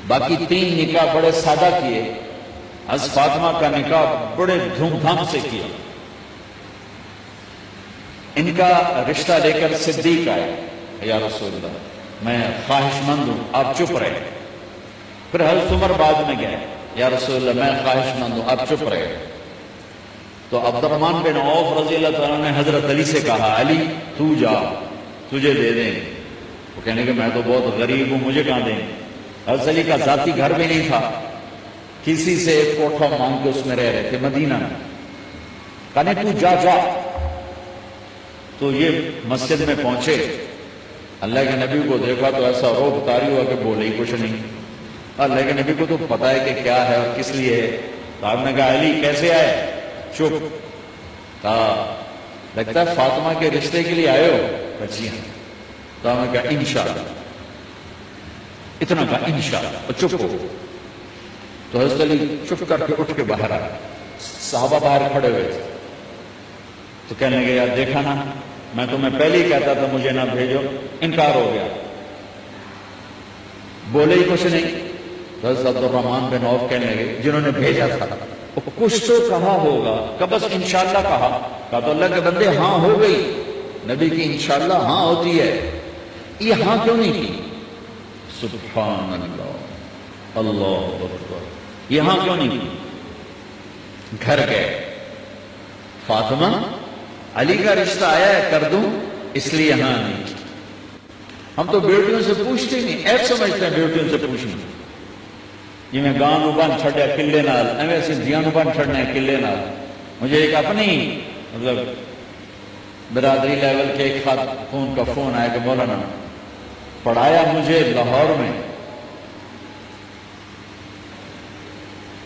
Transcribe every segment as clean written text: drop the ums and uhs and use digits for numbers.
باقی 3 نکاح بڑے سادہ کیے، حضرت فاطمہ کا نکاح بڑے دھوم دھام سے کیا۔ ان کا رشتہ لے کر صدیق آئے، یا رسول اللہ میں خواہش مند ہوں، آپ چپ رہے۔ پھر حضرت عمر بعد میں گئے، یا رسول اللہ میں خواہش مند ہوں، آپ چپ رہے۔ تو عبد الرحمن بن عوف رضی اللہ تعالیٰ نے حضرت علی سے کہا، علی تو جا، تجھے دے دیں۔ وہ کہنے کہ میں تو بہت غریب ہوں، مجھے کہاں دیں۔ حضرت علی کا ذاتی گھر بھی نہیں تھا، کسی سے ایک کوٹھا مانگ کے اس میں رہ رہے تھے مدینہ میں۔ کہنے تو جا جا۔ تو یہ مسجد میں پہنچے، اللہ کے نبی کو دیکھا تو ایسا روب طاری ہوا کہ بولے ہی کچھ نہیں۔ اللہ کے نبی کو تو پتا ہے کہ کیا ہے اور کس لیے ہے۔ تو آپ نے کہا علی کیسے آئے؟ چپ۔ کہا لگتا ہے فاطمہ کے رشتے کے لیے آئے ہو؟ جی ہاں۔ تو آپ نے کہا انشاءاللہ، اتنا کہا انشاءاللہ، اور چپ ہو۔ تو حضرت علی چپ کر کے اٹھ کے باہر آئے، صحابہ باہر کھڑے ہوئے تھے۔ تو کہنے لگے یار دیکھا نا، میں تمہیں پہلے ہی کہتا تھا مجھے نہ بھیجو، انکار ہو گیا، بولے ہی کچھ نہیں۔ تو حضرت عبد الرحمن بن عوف کہنے لگے جنہوں نے بھیجا تھا کچھ تو کہا ہوگا، کہ بس انشاءاللہ کہا تو اللہ کے بندے ہاں ہو گئی، نبی کی انشاءاللہ ہاں ہوتی ہے، یہ ہاں کیوں نہیں کی؟ سبحان اللہ، اللہ اکبر، یہ ہاں کیوں نہیں کی؟ گھر گئے، فاطمہ علی کا رشتہ آیا ہے کر دوں، اس لیے ہاں نہیں۔ ہم تو بیٹیوں سے پوچھتے نہیں، ایپ سمجھتے ہیں بیٹیوں سے پوچھنا، جی میں گاؤں نو بن چھڑیا قلعے نال، ایسے دیاں نو بن چھڑنا ہے قلعے نال۔ مجھے ایک اپنی مطلب برادری لیول کے ایک خاتون کا فون آیا کہ مولانا پڑھایا مجھے لاہور میں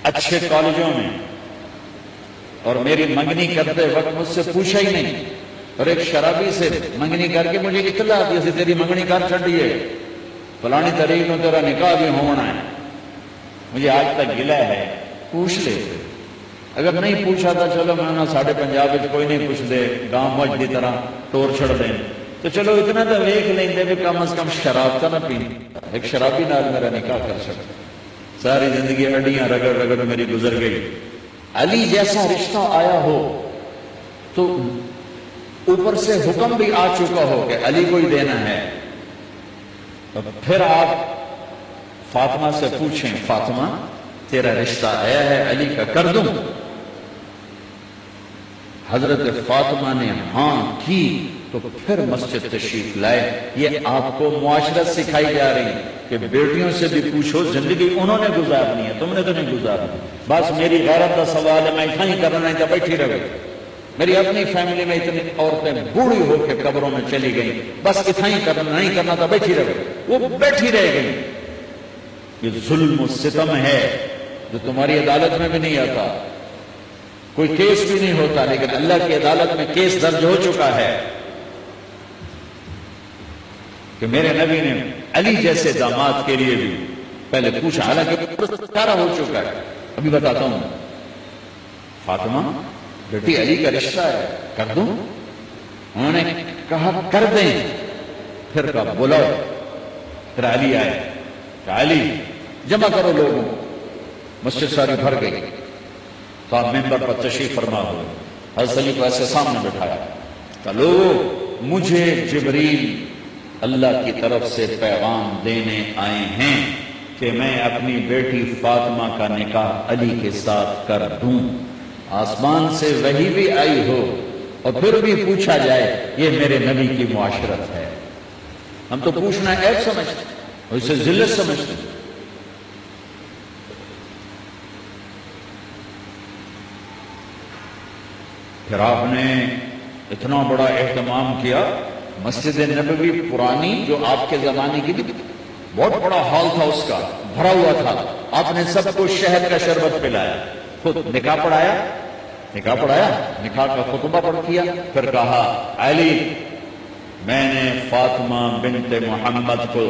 اچھے کالجوں میں، اور میری منگنی کرتے وقت مجھ سے پوچھا ہی نہیں، اور ایک شرابی سے منگنی کر کے مجھے اطلاع دی سے تیری منگنی کر چھڑی ہے، فلانی تاریخ میں تیرا نکاح بھی ہونا ہے۔ مجھے آج تک گلہ ہے، پوچھ لے، اگر نہیں پوچھا تھا چلو میں نہ ساڑھے پنجاب کوئی نہیں پوچھ دے، گاؤں مجھ دی طرح ٹور چھڑ دیں، تو چلو اتنا تو ویک لیں دے بھی کم از کم شراب کا نہ پین، ایک شرابی نال میرا نکاح کر سکتا۔ ساری زندگی ہڈیاں رگڑ رگڑ میری گزر گئی۔ علی جیسا رشتہ آیا ہو تو اوپر سے حکم بھی آ چکا ہو کہ علی کو ہی دینا ہے، تو پھر آپ فاطمہ سے پوچھیں فاطمہ تیرا رشتہ آیا ہے علی کا کر دوں؟ حضرت فاطمہ نے ہاں کی تو پھر مسجد تشریف لائے۔ یہ آپ کو معاشرت سکھائی جا رہی ہے کہ بیٹیوں سے بھی پوچھو، زندگی انہوں نے گزارنی ہے، تم نے تو نہیں گزارنی۔ بس میری غیرت کا سوال ہے، میں اتنا ہی کرنا ہے تو بیٹھی رہے۔ میری اپنی فیملی میں اتنی عورتیں بوڑھی ہو کے قبروں میں چلی گئیں، بس اتنا ہی کرنا، نہیں کرنا تو بیٹھی رہے، وہ بیٹھی رہ گئی۔ یہ ظلم و ستم ہے جو تمہاری عدالت میں بھی نہیں آتا، کوئی کیس بھی نہیں ہوتا، لیکن اللہ کی عدالت میں کیس درج ہو چکا ہے کہ میرے نبی نے علی جیسے داماد کے لیے بھی پہلے پوچھا، حالانکہ سارا ہو چکا ہے۔ ابھی بتاتا ہوں، فاطمہ بیٹی علی کا رشتہ ہے کر دوں؟ انہوں نے کہا کر دیں۔ پھر کہا بلاؤ، پھر علی آئے، کہا علی جمع کرو لوگوں، مسجد ساری بھر گئی، تو آپ ممبر پر تشریف فرما ہوئے، حضرت علی کو ایسے سامنے بٹھایا، کہا لوگوں مجھے جبریل اللہ کی طرف سے پیغام دینے آئے ہیں کہ میں اپنی بیٹی فاطمہ کا نکاح علی کے ساتھ کر دوں۔ آسمان سے وحی بھی آئی ہو اور پھر بھی پوچھا جائے، یہ میرے نبی کی معاشرت ہے۔ ہم تو پوچھنا عیب سمجھتے اور اسے ذلت سمجھتے۔ پھر آپ نے اتنا بڑا اہتمام کیا، مسجد نبوی پرانی جو آپ کے زمانے کی تھی، بہت بڑا ہال تھا، اس کا بھرا ہوا تھا، آپ نے سب کو شہد کا شربت پلایا، خود نکاح پڑھایا، نکاح کا خطبہ پڑھ کیا، پھر کہا علی میں نے فاطمہ بنت محمد کو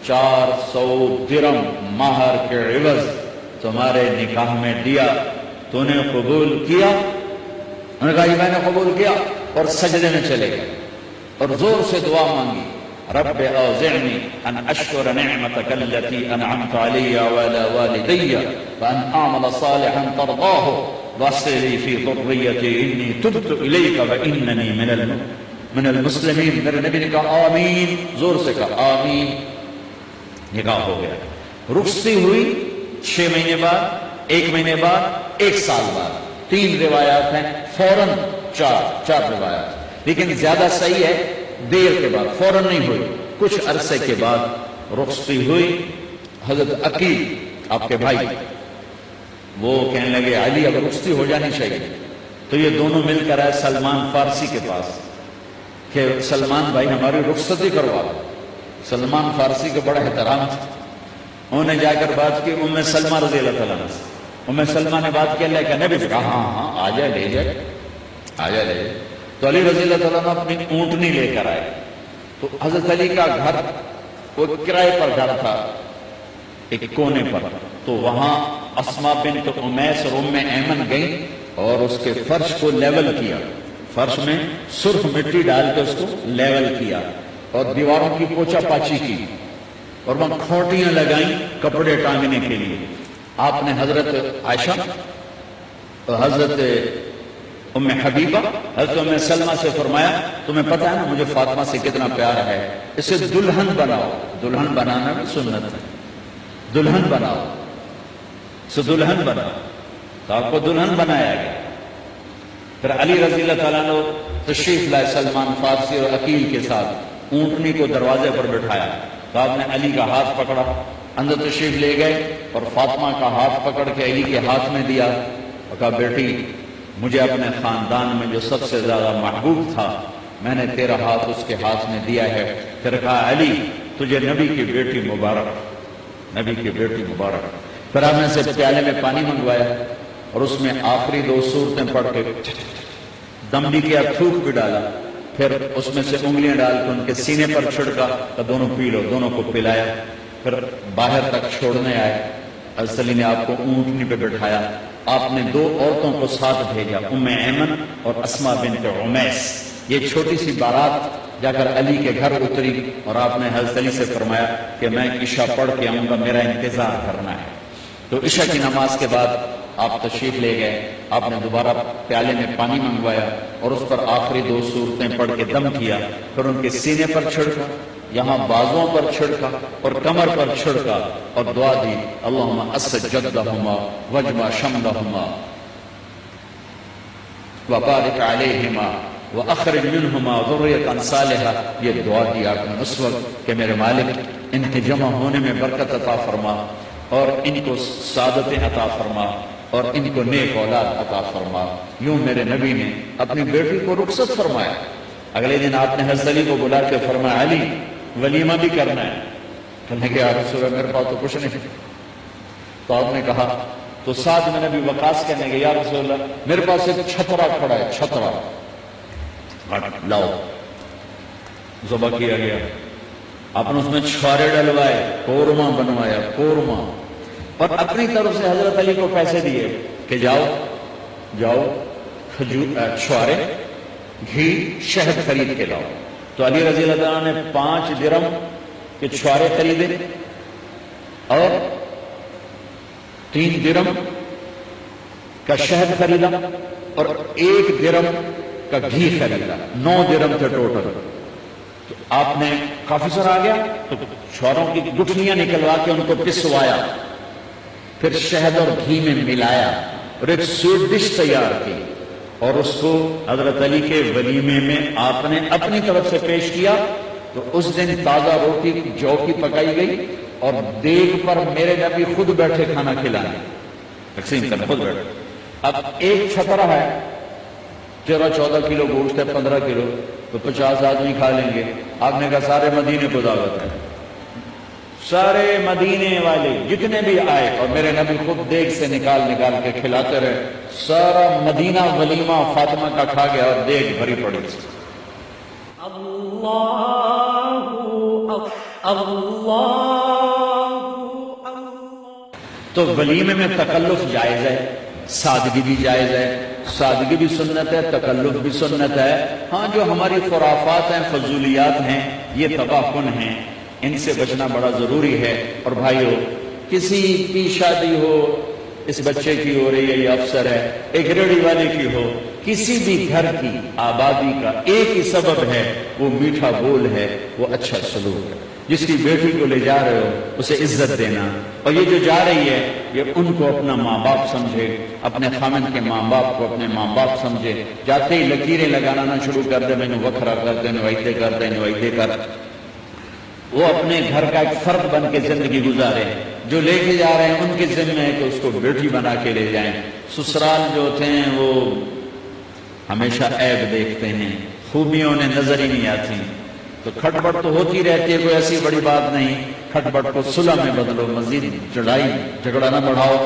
400 درم مہر کے عوض تمہارے نکاح میں دیا، تو نے قبول کیا؟ انہوں نے کہا میں نے قبول کیا، اور سجدے میں چلے گئے اور زور سے دعا مانگی، رب اوزعنی ان اشکر نعمتک التي انعمت علی وعلی والدی وان اعمل صالحا ترضاه واصلح لي في ذریتی انی تبت الیک واننی من المسلمین. میرے نبی نے کہا آمین، زور سے کہا آمین. نکاح ہو گیا. رخصتی ہوئی 6 مہینے بعد، 1 مہینے بعد، 1 سال بعد. 3 روایات ہیں، فوراً 4 روایات، لیکن زیادہ صحیح ہے دیر کے بعد، فوراً نہیں ہوئی. کچھ عرصے کے بعد رخصتی ہوئی. حضرت عقیل آپ کے بھائی وہ کہنے لگے علی اب رخصتی ہو جانی چاہیے. تو یہ دونوں مل کر آئے سلمان فارسی کے پاس کہ سلمان بھائی ہماری رخصتی کروا. سلمان فارسی کا بڑا احترام تھا. انہوں نے جا کر بات کی ام سلمہ رضی اللہ تعالیٰ عنہ سے. ام سلمہ نے بات کی، اللہ کے نبی سے کہا ہاں آ جائے، لے جائے، آ جائے، لے جائے. تو علی رضی اللہ تعالیٰ عنہ اپنی اونٹنی لے کر آئے. تو حضرت علی کا گھر وہ کرائے پر گھر تھا ایک کونے پر. تو وہاں اسماء بنت امیس اور ام ایمن گئی اور اس کے فرش کو لیول کیا. فرش میں سرخ مٹی ڈال کے اس کو لیول کیا اور دیواروں کی پوچھا پاچی کی اور وہاں کھوٹیاں لگائیں کپڑے ٹانگنے کے لیے. آپ نے حضرت عائشہ، حضرت ام حبیبہ، حضرت ام سلمہ سے فرمایا تمہیں پتہ ہے نا مجھے فاطمہ سے کتنا پیار ہے، اسے دلہن بناؤ. دلہن بنانا بھی سنت ہے. دلہن بناؤ، اسے دلہن بناؤ. تو آپ کو دلہن بنایا گیا. پھر علی رضی اللہ تعالیٰ نے تشریف لائے سلمان فارسی اور عقیل کے ساتھ. اونٹنی کو دروازے پر بٹھایا. تو آپ نے علی کا ہاتھ پکڑا، اندر تشریف لے گئے اور فاطمہ کا ہاتھ پکڑ کے علی کے ہاتھ میں دیا اور کہا بیٹی مجھے اپنے خاندان میں جو سب سے زیادہ محبوب تھا میں نے تیرا ہاتھ اس کے ہاتھ میں دیا ہے. پھر کہا علی تجھے نبی کی بیٹی مبارک، نبی کی بیٹی مبارک. پھر آپ نے سے پیالے میں پانی منگوایا اور اس میں آخری 2 سورتیں پڑھ کے دم بھی کیا، تھوک بھی ڈالا. پھر اس میں سے انگلیاں ڈال کے ان کے سینے پر چھڑکا تو دونوں پی لو. دونوں کو پلایا. پھر باہر تک چھوڑنے آئے. حضرت علی نے آپ کو اونٹنی پہ بٹھایا. آپ نے 2 عورتوں کو ساتھ بھیجا، ام ایمن اور اسماء بنت امیس. یہ چھوٹی سی بارات جا کر علی کے گھر اتری اور آپ نے حضرت علی سے فرمایا کہ میں عشاء پڑھ کے آؤں گا، میرا انتظار کرنا ہے. تو عشاء کی نماز کے بعد آپ تشریف لے گئے. آپ نے دوبارہ پیالے میں پانی منگوایا اور اس پر آخری 2 سورتیں پڑھ کے دم کیا. پھر ان کے سینے پر چھڑکا، یہاں بازوؤں پر چھڑکا اور کمر پر چھڑکا اور دعا دی اللہم اسد جدہما وجمع شملہما وبارک علیہما واخرج منہما ذریۃ صالحہ. یہ دعا دی آپ نے اس وقت کہ میرے مالک ان کے جمع ہونے میں برکت عطا فرما اور ان کو سعادت عطا فرما اور ان کو نیک اولاد عطا فرما. یوں میرے نبی نے اپنی بیٹی کو رخصت فرمایا. اگلے دن آپ نے حضرت علی کو بلا کے فرمایا علی ولیمہ بھی کرنا ہے. کہنے کہ یا رسول اللہ میرے پاس تو کچھ نہیں. تو آپ نے کہا تو ساتھ میں نبی وقاص کہنے کہ یا رسول اللہ میرے پاس ایک چھترا کھڑا ہے، چھترا لاؤ. ذبح کیا گیا. آپ نے اس میں چھوارے ڈلوائے، قورمہ بنوایا، قورمہ. اور اپنی طرف سے حضرت علی کو پیسے دیے کہ جاؤ چھوارے، گھی، شہد خرید کے لاؤ. تو علی رضی اللہ عنہ نے 5 درم کے چھوارے خریدے اور 3 درم کا شہد خریدا اور 1 درم کا گھی خریدا. 9 درم تھے ٹوٹل. تو آپ نے کافی سارا آ گیا تو چھواروں کی گٹھلیاں نکلوا کے ان کو پسوایا، پھر شہد اور گھی میں ملایا اور ایک سویٹ ڈش تیار کی اور اس کو حضرت علی کے ولیمے میں آپ نے اپنی طرف سے پیش کیا. تو اس دن تازہ روٹی جو کی پکائی گئی اور دیگ پر میرے نبی خود بیٹھے کھانا کھلانے، تقسیم کرنے خود بیٹھے. اب ایک چھترا ہے، 13-14 کلو گوشت ہے، 15 کلو، تو 50 آدمی کھا لیں گے. آپ نے کہا سارے مدینے کو دعوت ہے. سارے مدینے والے جتنے بھی آئے اور میرے نبی خود دیگ سے نکال کے کھلاتے رہے. سارا مدینہ ولیمہ فاطمہ کا کھا گیا اور دیگ بھری پڑی. تو ولیمے میں تکلف جائز ہے، سادگی بھی جائز ہے، سادگی بھی سنت ہے، تکلف بھی سنت ہے۔ ہاں جو ہماری خرافات ہیں، فضولیات ہیں، یہ تباہ کن ہیں، ان سے بچنا بڑا ضروری ہے۔ اور بھائیو، کسی کی شادی ہو، اس بچے کی ہو رہی ہے، یہ افسر ہے، ایک ریڑھی والے کی ہو، کسی بھی گھر کی آبادی کا ایک ہی سبب ہے، وہ میٹھا بول ہے، وہ اچھا سلوک ہے۔ جس کی بیٹی کو لے جا رہے ہو اسے عزت دینا، اور یہ جو جا رہی ہے یہ ان کو اپنا ماں باپ سمجھے، اپنے خامن کے ماں باپ کو اپنے ماں باپ سمجھے۔ جاتے ہی لکیریں لگانا نہ شروع کر دے، میں نے وکھرا کر دے، نویتے کر دے، نویتے کر۔ وہ اپنے گھر کا ایک فرد بن کے زندگی گزارے، جو لے کے جا رہے ہیں ان کے ذمہ ہے کہ اس کو بیٹی بنا کے لے جائیں۔ سسرال جو ہوتے ہیں وہ ہمیشہ عیب دیکھتے ہیں، خوبیوں نے نظر ہی نہیں آتی، تو کھٹ پٹ تو ہوتی رہتی ہے، کوئی ایسی بڑی بات نہیں۔ کھٹ پٹ کو صلح میں بدلو، مزید جھگڑا نہ بڑھاؤ۔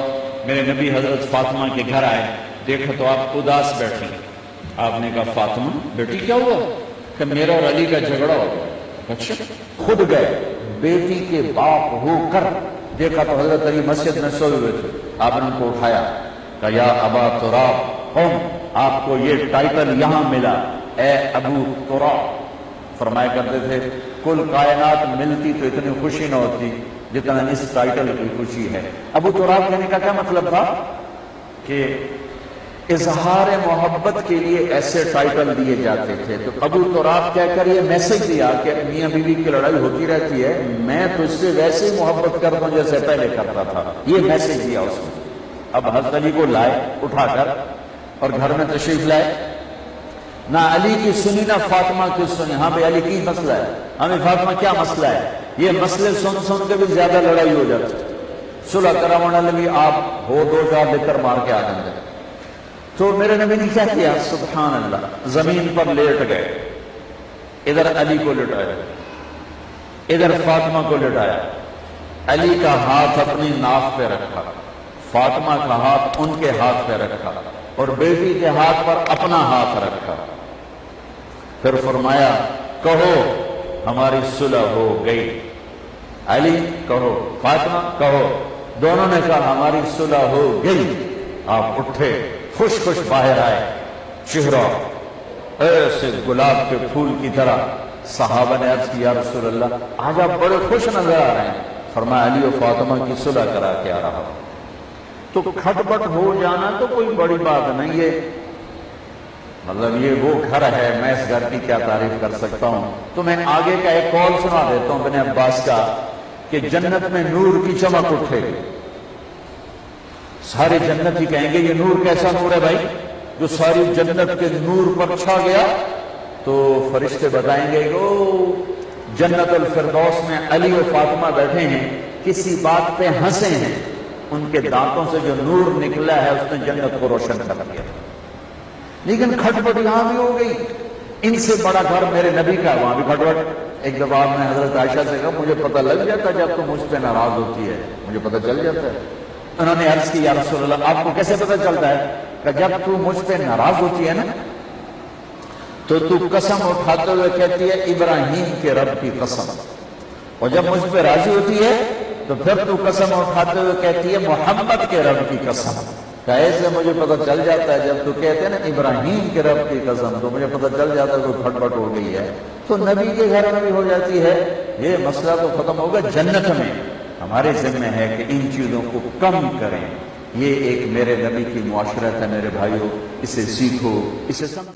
میرے نبی حضرت فاطمہ کے گھر آئے، دیکھا تو آپ اداس بیٹھے۔ آپ نے کہا فاطمہ بیٹی کیا ہوا؟ کہ میرا اور علی کا جھگڑا ہو گیا۔ اچھا، خود گئے بیٹی کے باپ ہو کر، دیکھا تو حضرت علی مسجد میں سوئے ہوئے تھے، آپ نے ان کو اٹھایا، کہا یا ابا تراب قوم، آپ کو یہ ٹائٹل یہاں ملا، اے ابو تراب۔ فرمایا کرتے تھے کل کائنات ملتی تو اتنی خوشی نہ ہوتی جتنا اس ٹائٹل کی خوشی ہے۔ ابو تراب کہنے کا کیا مطلب تھا؟ کہ اظہار محبت کے لیے ایسے ٹائٹل دیے جاتے تھے، تو ابو تراب کہہ کر یہ میسج دیا کہ میاں بیوی کی لڑائی ہوتی رہتی ہے، میں تو اس سے ویسے ہی محبت کرتا ہوں جیسے پہلے کرتا تھا، یہ میسج دیا اس نے۔ اب حضرت علی کو لائے اٹھا کر اور گھر میں تشریف لائے، نہ علی کی سنی نہ فاطمہ کی سنی۔ ہاں بھائی علی کی مسئلہ ہے، ہمیں فاطمہ کیا مسئلہ ہے؟ یہ مسئلے سن کے بھی زیادہ لڑائی ہو جاتی، صلح کروانے لگی، آپ ہو دو چار لے کر مار کے آ جائیں گے۔ تو میرے نبی نے کیا کیا؟ سبحان اللہ، زمین پر لیٹ گئے، ادھر علی کو لٹایا، ادھر فاطمہ کو لٹایا، علی کا ہاتھ اپنی ناف پہ رکھا، فاطمہ کا ہاتھ ان کے ہاتھ پہ رکھا، اور بیٹی کے ہاتھ پر اپنا ہاتھ رکھا۔ پھر فرمایا کہو ہماری صلح ہو گئی۔ علی کہو، فاطمہ کہو، دونوں نے کہا ہماری صلح ہو گئی۔ آپ اٹھے، خوش خوش باہر آئے، چہرہ ایسے گلاب کے پھول کی طرح۔ صحابہ نے عرض کیا یا رسول اللہ آج آپ بڑے خوش نظر آ رہے ہیں۔ فرمایا علی و فاطمہ کی صلح کرا کے آ رہا ہوں۔ تو کھٹ پٹ ہو جانا تو کوئی بڑی بات نہیں ہے، مطلب یہ وہ گھر ہے، میں اس گھر کی کیا تعریف کر سکتا ہوں۔ تو میں آگے کا ایک قول سنا دیتا ہوں ابن عباس کا، کہ جنت میں نور کی چمک اٹھے گی، سارے جنت ہی کہیں گے یہ نور کیسا نور ہے بھائی جو ساری جنت کے نور پر چھا گیا؟ تو فرشتے بتائیں گے کہ جنت الفردوس میں علی و فاطمہ بیٹھے ہیں، کسی بات پہ ہنسے ہیں، ان کے دانتوں سے جو نور نکلا ہے اس نے جنت کو روشن کر دیا۔ لیکن کھٹ پٹ یہاں بھی ہو گئی، ان سے بڑا گھر میرے نبی کا، وہاں بھی کھٹ پٹ۔ ایک دفعہ میں حضرت عائشہ سے کہا مجھے پتہ لگ جاتا جب تو مجھ پہ ناراض ہوتی ہے، مجھے پتہ چل جاتا ہے۔ انہوں نے عرض کی یا رسول اللہ آپ کو کیسے پتہ چلتا ہے؟ کہ جب تو مجھ پہ ناراض ہوتی ہے نا تو قسم اٹھاتے ہوئے کہتی ہے ابراہیم کے رب کی قسم، اور جب مجھ پہ راضی ہوتی ہے تو پھر تو قسم اٹھاتے ہوئے کہتی ہے محمد کے رب کی قسم۔ ایسے مجھے پتہ چل جاتا ہے جب تو کہتے ہیں نا ابراہیم کے رب کی قسم، تو مجھے پتہ چل جاتا ہے کوئی کھٹ پٹ ہو گئی ہے۔ تو نبی کے گھر میں بھی ہو جاتی ہے، یہ مسئلہ تو ختم ہوگا جنت میں۔ ہمارے ذمہ ہے کہ ان چیزوں کو کم کریں، یہ ایک میرے نبی کی معاشرت ہے میرے بھائیوں، اسے سیکھو، اسے سمجھو۔